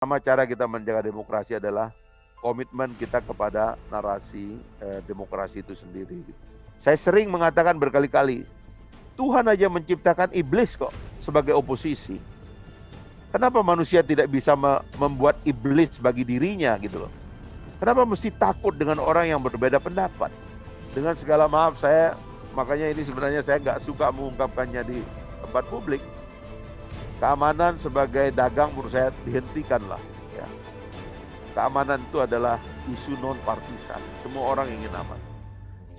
Pertama, cara kita menjaga demokrasi adalah komitmen kita kepada narasi demokrasi itu sendiri. Saya sering mengatakan berkali-kali, Tuhan aja menciptakan iblis kok sebagai oposisi. Kenapa manusia tidak bisa membuat iblis bagi dirinya gitu loh? Kenapa mesti takut dengan orang yang berbeda pendapat? Dengan segala maaf makanya ini sebenarnya saya nggak suka mengungkapkannya di tempat publik. Keamanan sebagai dagang menurut saya dihentikan lah. Ya. Keamanan itu adalah isu non partisan. Semua orang ingin aman.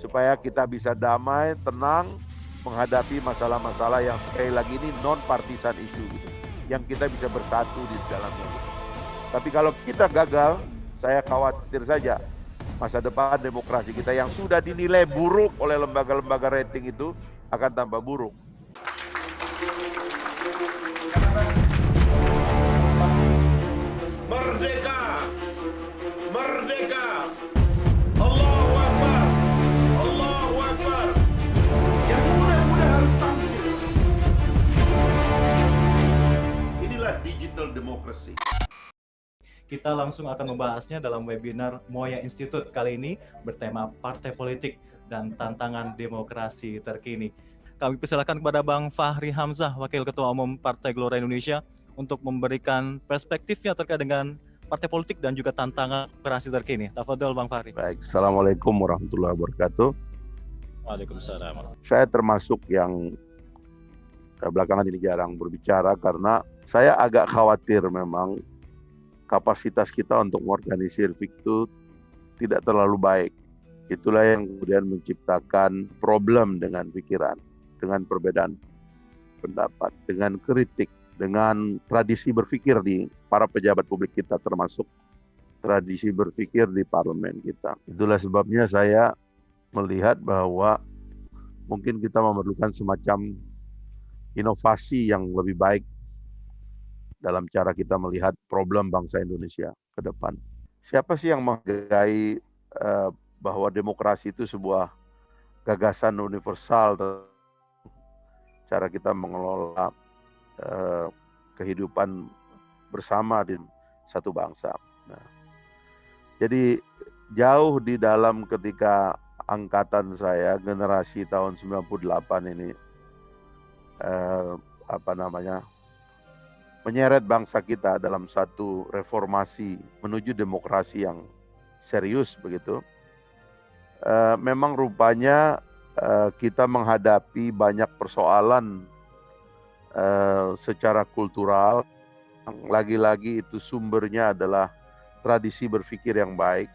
Supaya kita bisa damai, tenang, menghadapi masalah-masalah yang sekali lagi ini non partisan isu gitu. Yang kita bisa bersatu di dalamnya. Gitu. Tapi kalau kita gagal, saya khawatir saja masa depan demokrasi kita yang sudah dinilai buruk oleh lembaga-lembaga rating itu akan tambah buruk. Merdeka! Merdeka! Allahu Akbar! Allahu Akbar! Yang muda-muda harus tampil. Inilah digital democracy. Kita langsung akan membahasnya dalam webinar Moya Institute kali ini bertema Partai Politik dan Tantangan Demokrasi Terkini. Kami persilakan kepada Bang Fahri Hamzah, Wakil Ketua Umum Partai Gelora Indonesia, untuk memberikan perspektifnya terkait dengan partai politik dan juga tantangan demokrasi terkini. Tafadhol Bang Fahri. Baik, Assalamualaikum warahmatullahi wabarakatuh. Waalaikumsalam. Saya termasuk yang belakangan ini jarang berbicara karena saya agak khawatir memang kapasitas kita untuk mengorganisir itu tidak terlalu baik. Itulah yang kemudian menciptakan problem dengan pikiran, dengan perbedaan pendapat, dengan kritik, dengan tradisi berpikir di para pejabat publik kita, termasuk tradisi berpikir di parlemen kita. Itulah sebabnya saya melihat bahwa mungkin kita memerlukan semacam inovasi yang lebih baik dalam cara kita melihat problem bangsa Indonesia ke depan. Siapa sih yang menghargai bahwa demokrasi itu sebuah gagasan universal, cara kita mengelola kehidupan bersama di satu bangsa. Nah, jadi jauh di dalam ketika angkatan saya, generasi tahun 98 ini, menyeret bangsa kita dalam satu reformasi menuju demokrasi yang serius begitu. Memang rupanya kita menghadapi banyak persoalan secara kultural. Lagi-lagi itu sumbernya adalah tradisi berpikir yang baik,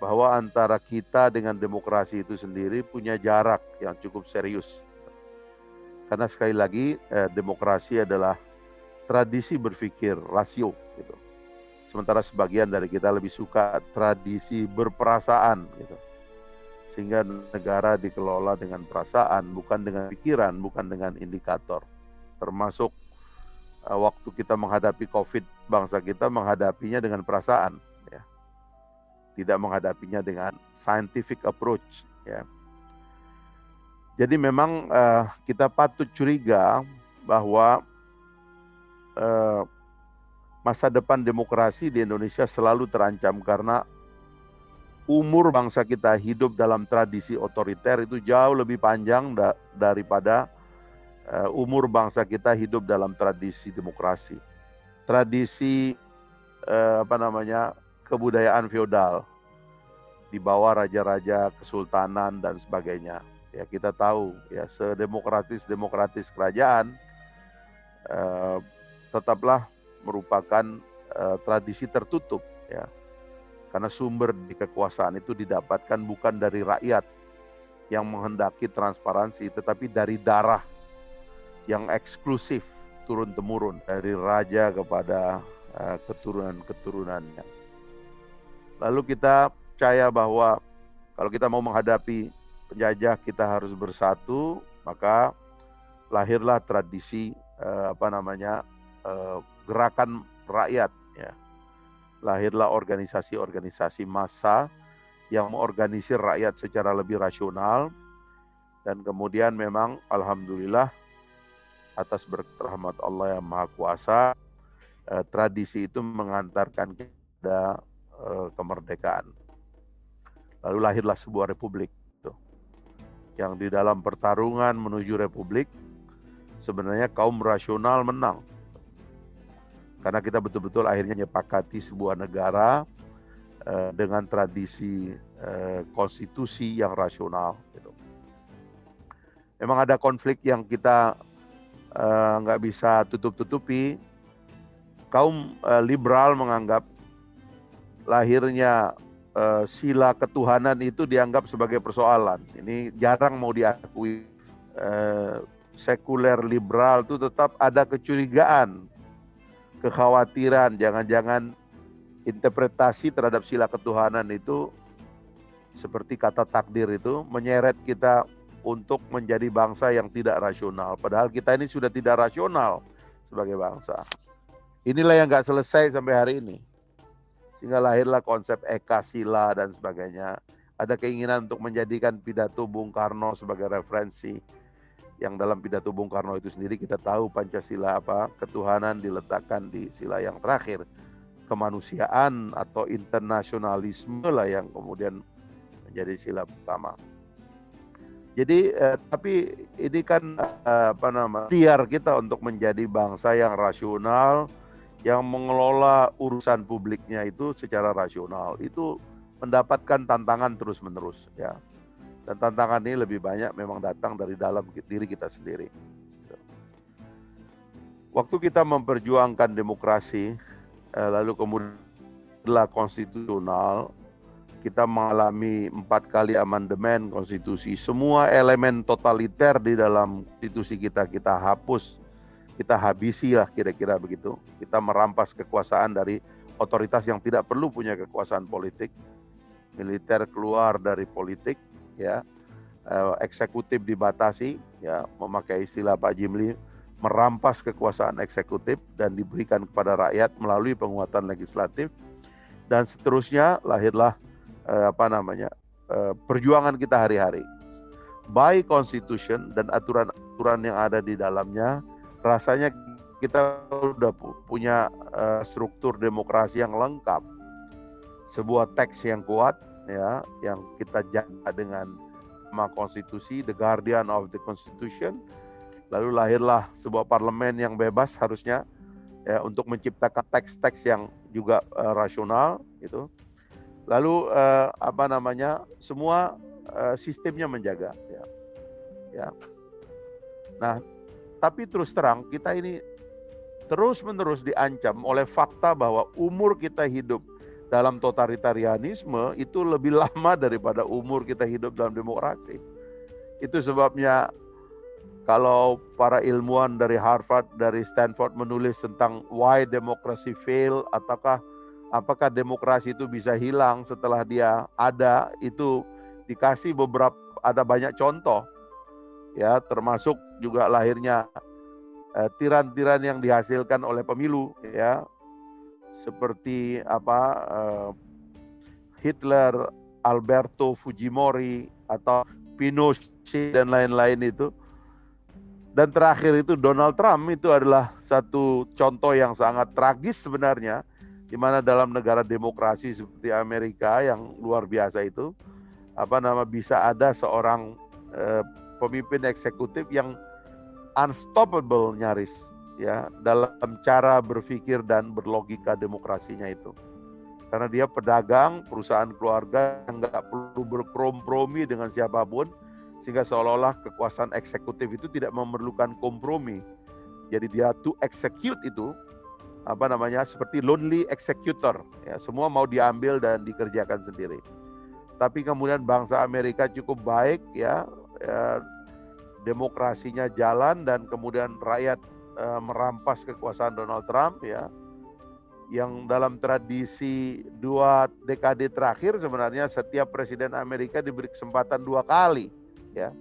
bahwa antara kita dengan demokrasi itu sendiri punya jarak yang cukup serius. Karena sekali lagi demokrasi adalah tradisi berpikir rasio gitu. Sementara sebagian dari kita lebih suka tradisi berperasaan gitu. Sehingga negara dikelola dengan perasaan, bukan dengan pikiran, bukan dengan indikator. Termasuk waktu kita menghadapi COVID, bangsa kita menghadapinya dengan perasaan ya. Tidak menghadapinya dengan scientific approach ya. Jadi memang kita patut curiga bahwa masa depan demokrasi di Indonesia selalu terancam karena umur bangsa kita hidup dalam tradisi otoriter itu jauh lebih panjang daripada umur bangsa kita hidup dalam tradisi demokrasi. Tradisi kebudayaan feodal di bawah raja-raja kesultanan dan sebagainya. Ya, kita tahu ya, sedemokratis kerajaan tetaplah merupakan tradisi tertutup ya. Karena sumber di kekuasaan itu didapatkan bukan dari rakyat yang menghendaki transparansi, tetapi dari darah yang eksklusif turun-temurun dari raja kepada keturunan-keturunannya. Lalu kita percaya bahwa kalau kita mau menghadapi penjajah kita harus bersatu, maka lahirlah tradisi gerakan rakyat ya. Lahirlah organisasi-organisasi massa yang mengorganisir rakyat secara lebih rasional, dan kemudian memang alhamdulillah atas berkat rahmat Allah yang Maha Kuasa tradisi itu mengantarkan kepada kemerdekaan. Lalu lahirlah sebuah republik tuh, yang di dalam pertarungan menuju republik sebenarnya kaum rasional menang. Karena kita betul-betul akhirnya menyepakati sebuah negara dengan tradisi konstitusi yang rasional. Gitu. Memang ada konflik yang kita nggak bisa tutup-tutupi. Kaum liberal menganggap lahirnya sila ketuhanan itu dianggap sebagai persoalan. Ini jarang mau diakui. Sekuler liberal itu tetap ada kecurigaan, kekhawatiran, jangan-jangan interpretasi terhadap sila ketuhanan itu seperti kata takdir itu menyeret kita untuk menjadi bangsa yang tidak rasional. Padahal kita ini sudah tidak rasional sebagai bangsa. Inilah yang nggak selesai sampai hari ini. Sehingga lahirlah konsep Eka Sila dan sebagainya. Ada keinginan untuk menjadikan pidato Bung Karno sebagai referensi. Yang dalam pidato Bung Karno itu sendiri kita tahu Pancasila apa? Ketuhanan diletakkan di sila yang terakhir. Kemanusiaan atau internasionalisme lah yang kemudian menjadi sila pertama. Jadi tapi ini kan ikhtiar kita untuk menjadi bangsa yang rasional, yang mengelola urusan publiknya itu secara rasional. Itu mendapatkan tantangan terus-menerus ya. Dan tantangan ini lebih banyak memang datang dari dalam diri kita sendiri. Waktu kita memperjuangkan demokrasi, lalu kemudian setelah konstitusional, kita mengalami 4 kali amandemen konstitusi. Semua elemen totaliter di dalam konstitusi kita hapus, kita habisi lah kira-kira begitu. Kita merampas kekuasaan dari otoritas yang tidak perlu punya kekuasaan politik. Militer keluar dari politik, ya, eksekutif dibatasi, ya, memakai istilah Pak Jimli, merampas kekuasaan eksekutif dan diberikan kepada rakyat melalui penguatan legislatif, dan seterusnya lahirlah perjuangan kita hari-hari. By Constitution dan aturan-aturan yang ada di dalamnya, rasanya kita udah punya struktur demokrasi yang lengkap, sebuah teks yang kuat, ya, yang kita jaga dengan nama konstitusi, the guardian of the constitution. Lalu lahirlah sebuah parlemen yang bebas harusnya, ya, untuk menciptakan teks-teks yang juga rasional gitu. Lalu semua sistemnya menjaga, ya. Nah, tapi terus terang kita ini terus-menerus diancam oleh fakta bahwa umur kita hidup dalam totalitarianisme itu lebih lama daripada umur kita hidup dalam demokrasi. Itu sebabnya kalau para ilmuwan dari Harvard, dari Stanford menulis tentang why democracy fail, apakah demokrasi itu bisa hilang setelah dia ada, itu dikasih ada banyak contoh, ya, termasuk juga lahirnya tiran-tiran yang dihasilkan oleh pemilu, ya, seperti Hitler, Alberto Fujimori atau Pinochet dan lain-lain itu. Dan terakhir itu Donald Trump, itu adalah satu contoh yang sangat tragis sebenarnya, di mana dalam negara demokrasi seperti Amerika yang luar biasa itu, bisa ada seorang pemimpin eksekutif yang unstoppable nyaris, ya, dalam cara berpikir dan berlogika demokrasinya itu. Karena dia pedagang, perusahaan keluarga yang nggak perlu berkompromi dengan siapapun, sehingga seolah-olah kekuasaan eksekutif itu tidak memerlukan kompromi. Jadi dia to execute itu seperti lonely executor, ya, semua mau diambil dan dikerjakan sendiri. Tapi kemudian bangsa Amerika cukup baik, ya, demokrasinya jalan, dan kemudian rakyat merampas kekuasaan Donald Trump, ya, yang dalam tradisi 2 dekade terakhir sebenarnya setiap presiden Amerika diberi kesempatan 2 kali, ya.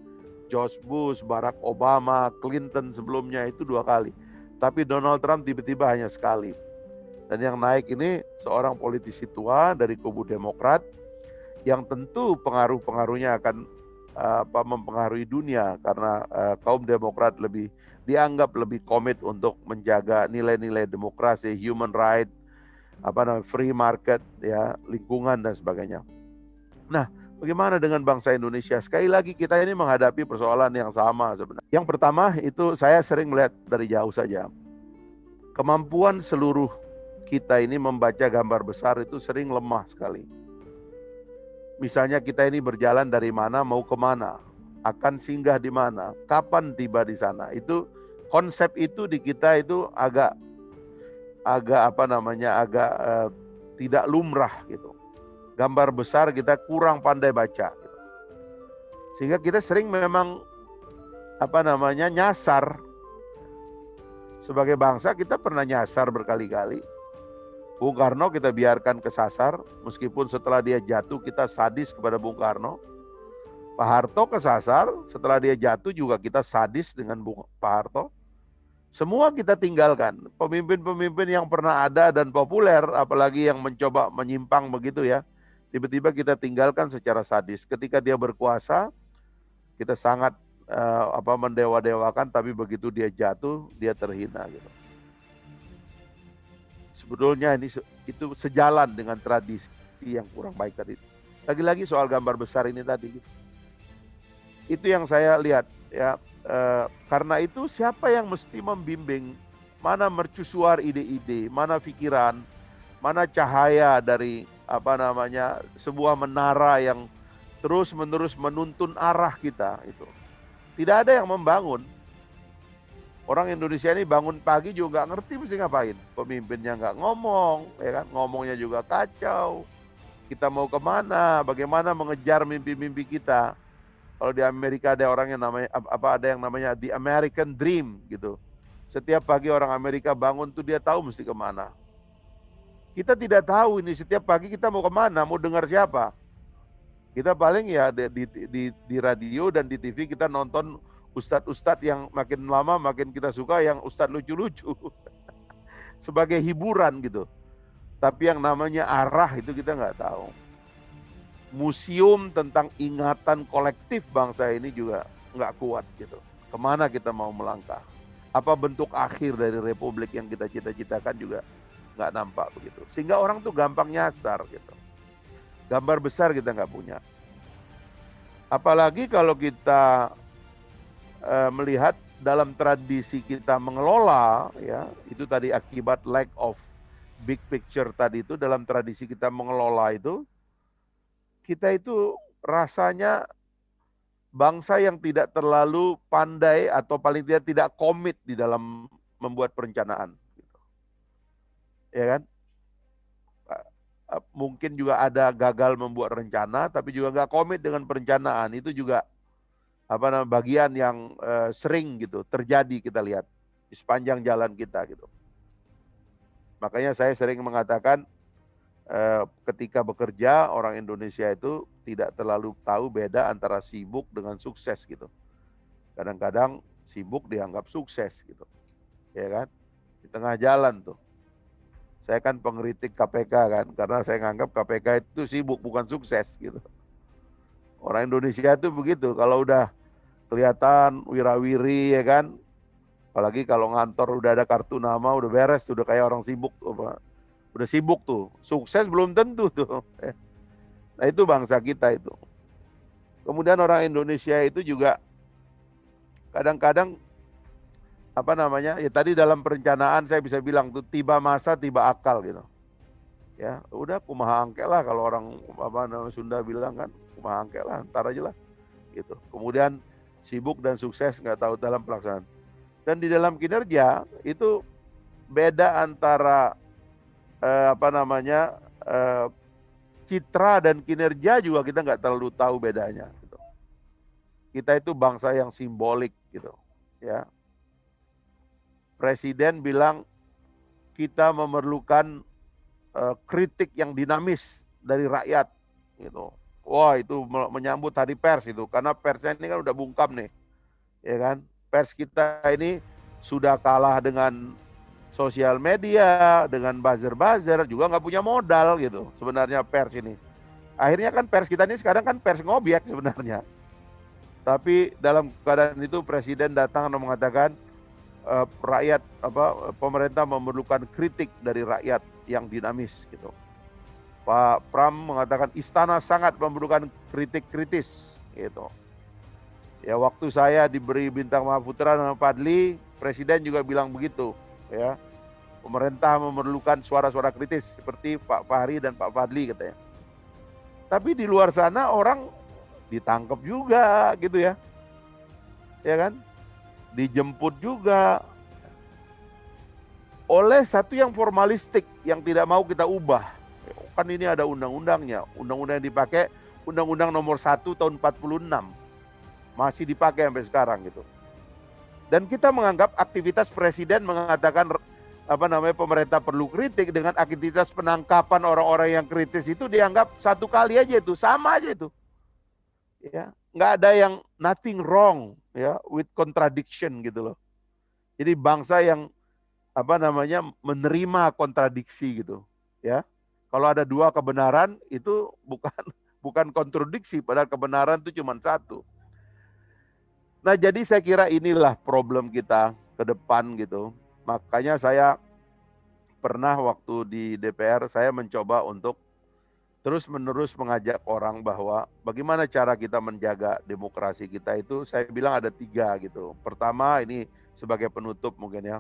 George Bush, Barack Obama, Clinton sebelumnya itu 2 kali. Tapi Donald Trump tiba-tiba hanya sekali. Dan yang naik ini seorang politisi tua dari kubu Demokrat yang tentu pengaruh-pengaruhnya akan mempengaruhi dunia karena kaum Demokrat dianggap lebih komit untuk menjaga nilai-nilai demokrasi, human right, free market, ya, lingkungan dan sebagainya. Nah, bagaimana dengan bangsa Indonesia? Sekali lagi kita ini menghadapi persoalan yang sama sebenarnya. Yang pertama itu saya sering melihat dari jauh saja. Kemampuan seluruh kita ini membaca gambar besar itu sering lemah sekali. Misalnya kita ini berjalan dari mana mau kemana, akan singgah di mana, kapan tiba di sana. Itu konsep itu di kita itu agak tidak lumrah gitu. Gambar besar kita kurang pandai baca gitu. Sehingga kita sering memang nyasar. Sebagai bangsa kita pernah nyasar berkali-kali. Bung Karno kita biarkan kesasar, meskipun setelah dia jatuh kita sadis kepada Bung Karno. Pak Harto kesasar, setelah dia jatuh juga kita sadis dengan Pak Harto. Semua kita tinggalkan, pemimpin-pemimpin yang pernah ada dan populer, apalagi yang mencoba menyimpang begitu ya, tiba-tiba kita tinggalkan secara sadis. Ketika dia berkuasa, kita sangat mendewa-dewakan, tapi begitu dia jatuh, dia terhina gitu. Sebetulnya itu sejalan dengan tradisi yang kurang baik tadi. Lagi-lagi soal gambar besar ini tadi. Itu yang saya lihat ya. Karena itu siapa yang mesti membimbing, mana mercusuar ide-ide, mana pikiran, mana cahaya dari sebuah menara yang terus-menerus menuntun arah kita itu. Tidak ada yang membangun. Orang Indonesia ini bangun pagi juga nggak ngerti mesti ngapain. Pemimpinnya nggak ngomong, ya kan? Ngomongnya juga kacau. Kita mau kemana? Bagaimana mengejar mimpi-mimpi kita? Kalau di Amerika ada orang yang namanya the American Dream gitu. Setiap pagi orang Amerika bangun tuh dia tahu mesti kemana. Kita tidak tahu ini setiap pagi kita mau kemana, mau dengar siapa. Kita paling ya di radio dan di TV kita nonton ustadz-ustadz yang makin lama makin kita suka, yang ustadz lucu-lucu sebagai hiburan gitu. Tapi yang namanya arah itu kita nggak tahu. Museum tentang ingatan kolektif bangsa ini juga nggak kuat gitu. Kemana kita mau melangkah? Apa bentuk akhir dari republik yang kita cita-citakan juga nggak nampak begitu. Sehingga orang tuh gampang nyasar gitu. Gambar besar kita nggak punya. Apalagi kalau kita melihat dalam tradisi kita mengelola, ya itu tadi akibat lack of big picture tadi itu, dalam tradisi kita mengelola itu, kita itu rasanya bangsa yang tidak terlalu pandai atau paling tidak komit di dalam membuat perencanaan. Ya kan? Mungkin juga ada gagal membuat rencana, tapi juga nggak komit dengan perencanaan. Itu juga bagian yang sering gitu terjadi kita lihat di sepanjang jalan kita gitu. Makanya saya sering mengatakan ketika bekerja orang Indonesia itu tidak terlalu tahu beda antara sibuk dengan sukses gitu. Kadang-kadang sibuk dianggap sukses gitu. Ya kan? Di tengah jalan tuh. Saya kan pengkritik KPK kan, karena saya nganggap KPK itu sibuk bukan sukses gitu. Orang Indonesia itu begitu, kalau udah kelihatan wirawiri ya kan, apalagi kalau ngantor udah ada kartu nama udah beres, udah kayak orang sibuk tuh, udah sibuk tuh, sukses belum tentu tuh. Nah itu bangsa kita itu. Kemudian orang Indonesia itu juga kadang-kadang ya tadi dalam perencanaan saya bisa bilang tuh tiba masa tiba akal gitu. Ya udah kumaha angke lah kalau orang Sunda bilang kan, kumaha angke lah, ntar aja lah gitu. Kemudian sibuk dan sukses nggak tahu dalam pelaksanaan. Dan di dalam kinerja itu beda antara citra dan kinerja juga kita nggak terlalu tahu bedanya. Gitu. Kita itu bangsa yang simbolik gitu, ya. Presiden bilang kita memerlukan kritik yang dinamis dari rakyat, gitu. Wah itu menyambut hari pers itu, karena persnya ini kan udah bungkam nih, ya kan. Pers kita ini sudah kalah dengan sosial media, dengan buzzer-buzzer, juga nggak punya modal gitu sebenarnya pers ini. Akhirnya kan pers kita ini sekarang kan pers ngobjek sebenarnya. Tapi dalam keadaan itu presiden datang dan mengatakan pemerintah memerlukan kritik dari rakyat yang dinamis gitu. Pak Pram mengatakan istana sangat memerlukan kritik kritis gitu. Ya waktu saya diberi bintang Mahaputra dengan Fadli, presiden juga bilang begitu ya. Pemerintah memerlukan suara-suara kritis seperti Pak Fahri dan Pak Fadli katanya. Tapi di luar sana orang ditangkap juga gitu ya. Ya kan? Dijemput juga oleh satu yang formalistik yang tidak mau kita ubah. Kan ini ada undang-undangnya. Undang-undang yang dipakai Undang-Undang nomor 1 tahun 46. Masih dipakai sampai sekarang gitu. Dan kita menganggap aktivitas presiden mengatakan pemerintah perlu kritik dengan aktivitas penangkapan orang-orang yang kritis itu dianggap satu kali aja itu, sama aja itu. Ya, nggak ada yang nothing wrong ya with contradiction gitu loh. Jadi bangsa yang menerima kontradiksi gitu, ya. Kalau ada dua kebenaran itu bukan kontradiksi, padahal kebenaran itu cuma satu. Nah, jadi saya kira inilah problem kita ke depan gitu. Makanya saya pernah waktu di DPR saya mencoba untuk terus-menerus mengajak orang bahwa bagaimana cara kita menjaga demokrasi kita itu, saya bilang ada 3 gitu. Pertama, ini sebagai penutup mungkin ya.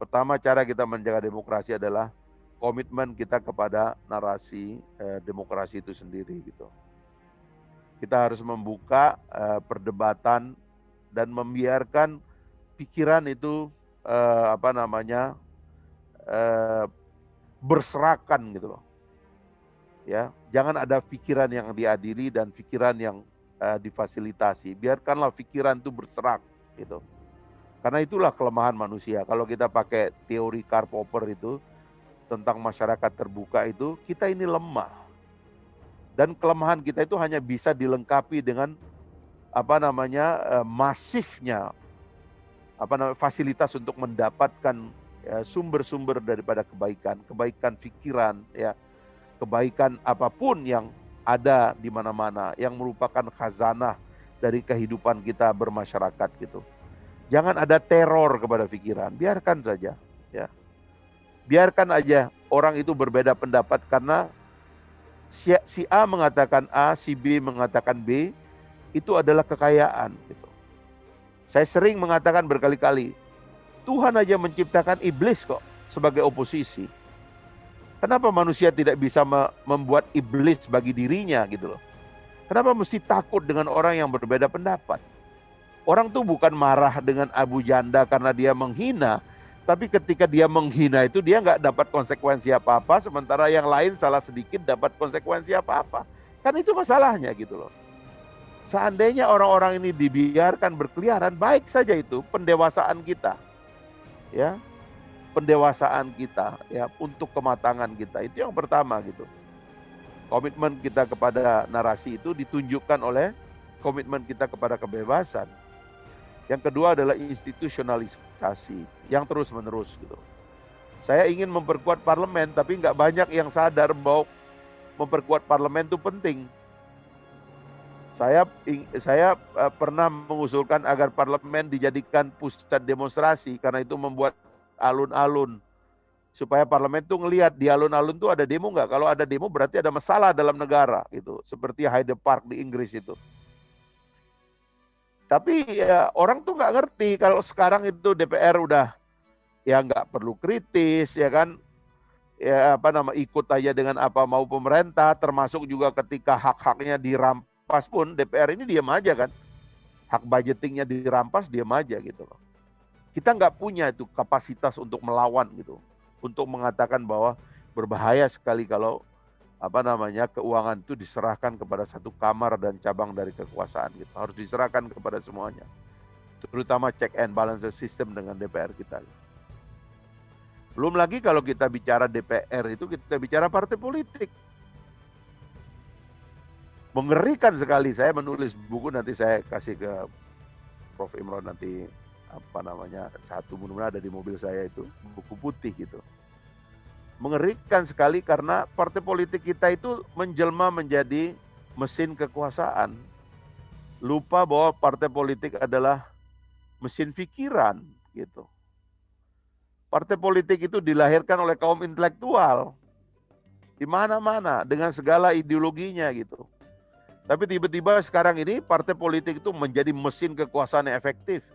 Pertama, cara kita menjaga demokrasi adalah komitmen kita kepada narasi demokrasi itu sendiri gitu. Kita harus membuka perdebatan dan membiarkan pikiran itu berserakan gitu loh. Ya, jangan ada pikiran yang diadili dan pikiran yang difasilitasi. Biarkanlah pikiran itu berserak gitu. Karena itulah kelemahan manusia. Kalau kita pakai teori Karl Popper itu tentang masyarakat terbuka itu, kita ini lemah. Dan kelemahan kita itu hanya bisa dilengkapi dengan masifnya fasilitas untuk mendapatkan sumber-sumber daripada kebaikan pikiran ya, kebaikan apapun yang ada di mana-mana yang merupakan khazanah dari kehidupan kita bermasyarakat gitu. Jangan ada teror kepada pikiran, biarkan saja ya. Biarkan aja orang itu berbeda pendapat karena si A mengatakan A, si B mengatakan B, itu adalah kekayaan gitu. Saya sering mengatakan berkali-kali, Tuhan aja menciptakan iblis kok sebagai oposisi. Kenapa manusia tidak bisa membuat iblis bagi dirinya gitu loh? Kenapa mesti takut dengan orang yang berbeda pendapat? Orang tuh bukan marah dengan Abu Janda karena dia menghina, tapi ketika dia menghina itu dia nggak dapat konsekuensi apa-apa, sementara yang lain salah sedikit dapat konsekuensi apa-apa. Kan itu masalahnya gitu loh. Seandainya orang-orang ini dibiarkan berkeliaran, baik saja itu pendewasaan kita. Ya. Pendewasaan kita ya untuk kematangan kita. Itu yang pertama gitu. Komitmen kita kepada narasi itu ditunjukkan oleh komitmen kita kepada kebebasan. Yang kedua adalah institusionalisasi yang terus-menerus gitu. Saya ingin memperkuat parlemen, tapi nggak banyak yang sadar bahwa memperkuat parlemen itu penting. Saya pernah mengusulkan agar parlemen dijadikan pusat demonstrasi karena itu membuat alun-alun. Supaya parlemen itu ngelihat di alun-alun itu ada demo nggak? Kalau ada demo berarti ada masalah dalam negara gitu. Seperti Hyde Park di Inggris itu. Tapi ya orang tuh nggak ngerti kalau sekarang itu DPR udah ya nggak perlu kritis ya kan. Ya ikut aja dengan apa mau pemerintah, termasuk juga ketika hak-haknya dirampas pun DPR ini diam aja kan. Hak budgetingnya dirampas diam aja gitu loh. Kita nggak punya itu kapasitas untuk melawan gitu. Untuk mengatakan bahwa berbahaya sekali kalau keuangan itu diserahkan kepada satu kamar dan cabang dari kekuasaan gitu. Harus diserahkan kepada semuanya. Terutama check and balance system dengan DPR kita. Belum lagi kalau kita bicara DPR itu kita bicara partai politik. Mengerikan sekali, saya menulis buku nanti saya kasih ke Prof. Imron nanti satu mudah-mudahan ada di mobil saya itu, buku putih gitu. Mengerikan sekali karena partai politik kita itu menjelma menjadi mesin kekuasaan lupa bahwa partai politik adalah mesin pikiran gitu. Partai politik itu dilahirkan oleh kaum intelektual di mana-mana dengan segala ideologinya gitu. Tapi tiba-tiba sekarang ini partai politik itu menjadi mesin kekuasaan yang efektif.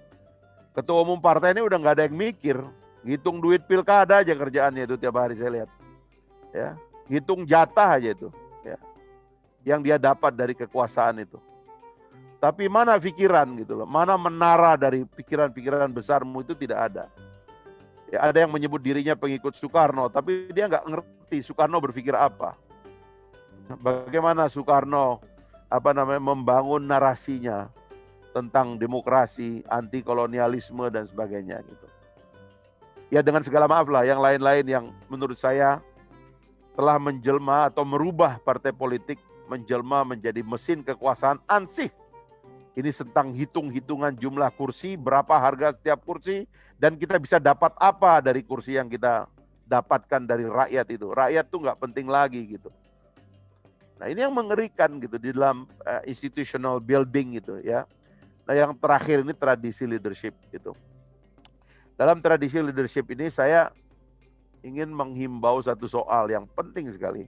Ketua umum partai ini udah nggak ada yang mikir, ngitung duit pilkada aja kerjaannya itu tiap hari saya lihat. Ya, ngitung jatah aja itu, ya. Yang dia dapat dari kekuasaan itu. Tapi mana pikiran gitu loh, mana menara dari pikiran-pikiran besarmu itu tidak ada. Ya, ada yang menyebut dirinya pengikut Soekarno, tapi dia nggak ngerti Soekarno berpikir apa. Bagaimana Soekarno membangun narasinya tentang demokrasi, anti kolonialisme dan sebagainya gitu. Ya dengan segala maaf lah, yang lain-lain yang menurut saya telah menjelma atau merubah partai politik menjelma menjadi mesin kekuasaan ansih. Ini tentang hitung-hitungan jumlah kursi, berapa harga setiap kursi, dan kita bisa dapat apa dari kursi yang kita dapatkan dari rakyat itu. Rakyat tuh nggak penting lagi gitu. Nah ini yang mengerikan gitu di dalam institutional building gitu ya. Nah yang terakhir ini tradisi leadership gitu. Dalam tradisi leadership ini saya ingin menghimbau satu soal yang penting sekali.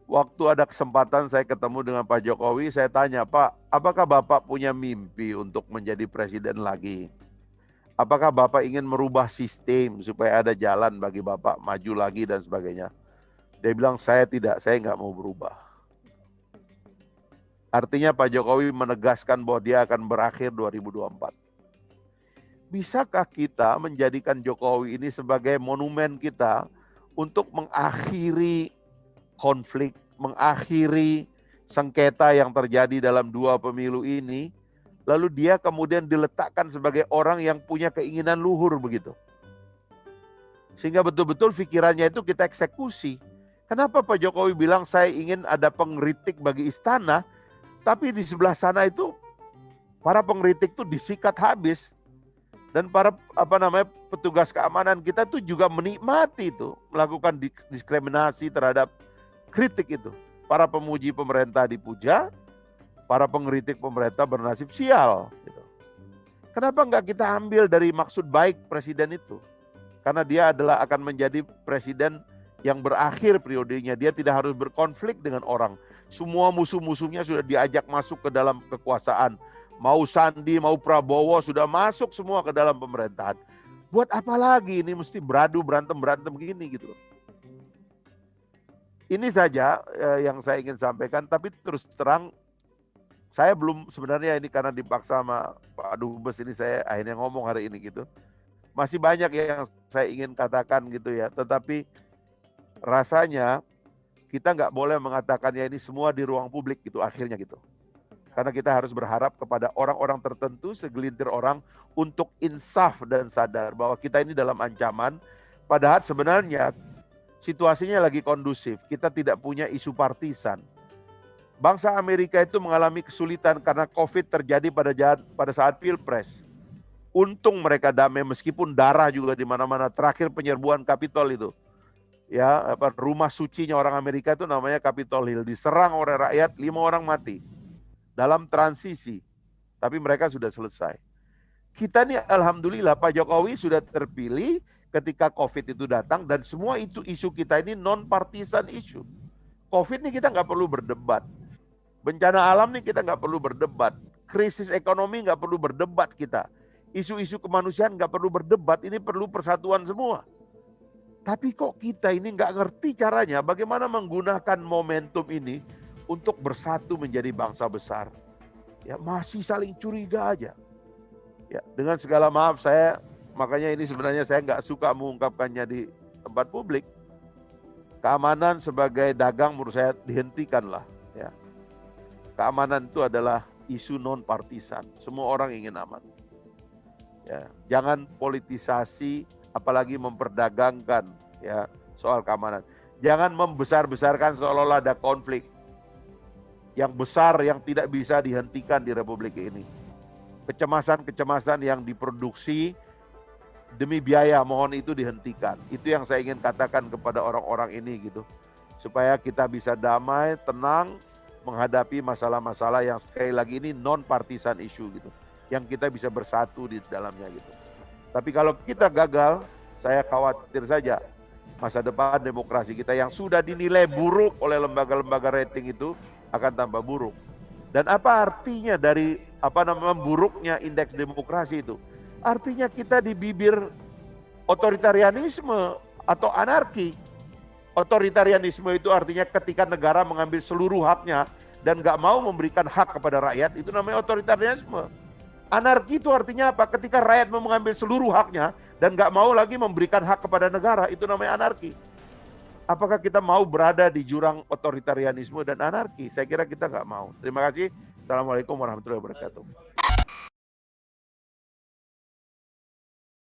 Waktu ada kesempatan saya ketemu dengan Pak Jokowi, saya tanya, Pak, apakah Bapak punya mimpi untuk menjadi presiden lagi? Apakah Bapak ingin merubah sistem supaya ada jalan bagi Bapak maju lagi dan sebagainya? Dia bilang, saya tidak, saya nggak mau berubah. Artinya Pak Jokowi menegaskan bahwa dia akan berakhir 2024. Bisakah kita menjadikan Jokowi ini sebagai monumen kita untuk mengakhiri konflik, mengakhiri sengketa yang terjadi dalam 2 pemilu ini, lalu dia kemudian diletakkan sebagai orang yang punya keinginan luhur begitu. Sehingga betul-betul pikirannya itu kita eksekusi. Kenapa Pak Jokowi bilang saya ingin ada pengkritik bagi istana, tapi di sebelah sana itu para pengkritik itu disikat habis. Dan para petugas keamanan kita tuh juga menikmati itu, melakukan diskriminasi terhadap kritik itu. Para pemuji pemerintah dipuja, para pengkritik pemerintah bernasib sial. Gitu. Kenapa enggak kita ambil dari maksud baik presiden itu? Karena dia adalah akan menjadi presiden yang berakhir periodenya. Dia tidak harus berkonflik dengan orang. Semua musuh-musuhnya sudah diajak masuk ke dalam kekuasaan. Mau Sandi, mau Prabowo sudah masuk semua ke dalam pemerintahan. Buat apa lagi ini mesti beradu berantem gini gitu loh. Ini saja yang saya ingin sampaikan, tapi terus terang saya belum sebenarnya ini karena dipaksa sama Pak Dubes ini saya akhirnya ngomong hari ini gitu. Masih banyak yang saya ingin katakan gitu ya, tetapi rasanya kita nggak boleh mengatakannya ini semua di ruang publik gitu akhirnya gitu. Karena kita harus berharap kepada orang-orang tertentu, segelintir orang untuk insaf dan sadar bahwa kita ini dalam ancaman. Padahal sebenarnya situasinya lagi kondusif. Kita tidak punya isu partisan. Bangsa Amerika itu mengalami kesulitan karena COVID terjadi pada saat Pilpres. Untung mereka damai meskipun darah juga di mana-mana. Terakhir penyerbuan Capitol itu. Ya, rumah sucinya orang Amerika itu namanya Capitol Hill. Diserang oleh rakyat, 5 orang mati. Dalam transisi, tapi mereka sudah selesai. Kita nih alhamdulillah Pak Jokowi sudah terpilih ketika COVID itu datang dan semua itu isu kita ini non-partisan isu. COVID nih kita nggak perlu berdebat. Bencana alam nih kita nggak perlu berdebat. Krisis ekonomi nggak perlu berdebat kita. Isu-isu kemanusiaan nggak perlu berdebat, ini perlu persatuan semua. Tapi kok kita ini nggak ngerti caranya bagaimana menggunakan momentum ini untuk bersatu menjadi bangsa besar. Ya masih saling curiga aja. Ya dengan segala maaf saya, makanya ini sebenarnya saya nggak suka mengungkapkannya di tempat publik. Keamanan sebagai dagang menurut saya dihentikanlah. Ya. Keamanan itu adalah isu non partisan. Semua orang ingin aman. Ya, jangan politisasi, apalagi memperdagangkan ya soal keamanan. Jangan membesar-besarkan seolah-olah ada konflik yang besar yang tidak bisa dihentikan di Republik ini. Kecemasan-kecemasan yang diproduksi demi biaya, mohon itu dihentikan. Itu yang saya ingin katakan kepada orang-orang ini gitu. Supaya kita bisa damai, tenang, menghadapi masalah-masalah yang sekali lagi ini non-partisan issue gitu. Yang kita bisa bersatu di dalamnya gitu. Tapi kalau kita gagal, saya khawatir saja masa depan demokrasi kita yang sudah dinilai buruk oleh lembaga-lembaga rating itu akan tambah buruk. Dan apa artinya dari buruknya indeks demokrasi itu? Artinya kita di bibir otoritarianisme atau anarki. Otoritarianisme itu artinya ketika negara mengambil seluruh haknya dan gak mau memberikan hak kepada rakyat, itu namanya otoritarianisme. Anarki itu artinya apa? Ketika rakyat mau mengambil seluruh haknya dan gak mau lagi memberikan hak kepada negara, itu namanya anarki. Apakah kita mau berada di jurang otoritarianisme dan anarki? Saya kira kita gak mau. Terima kasih. Assalamualaikum warahmatullahi wabarakatuh.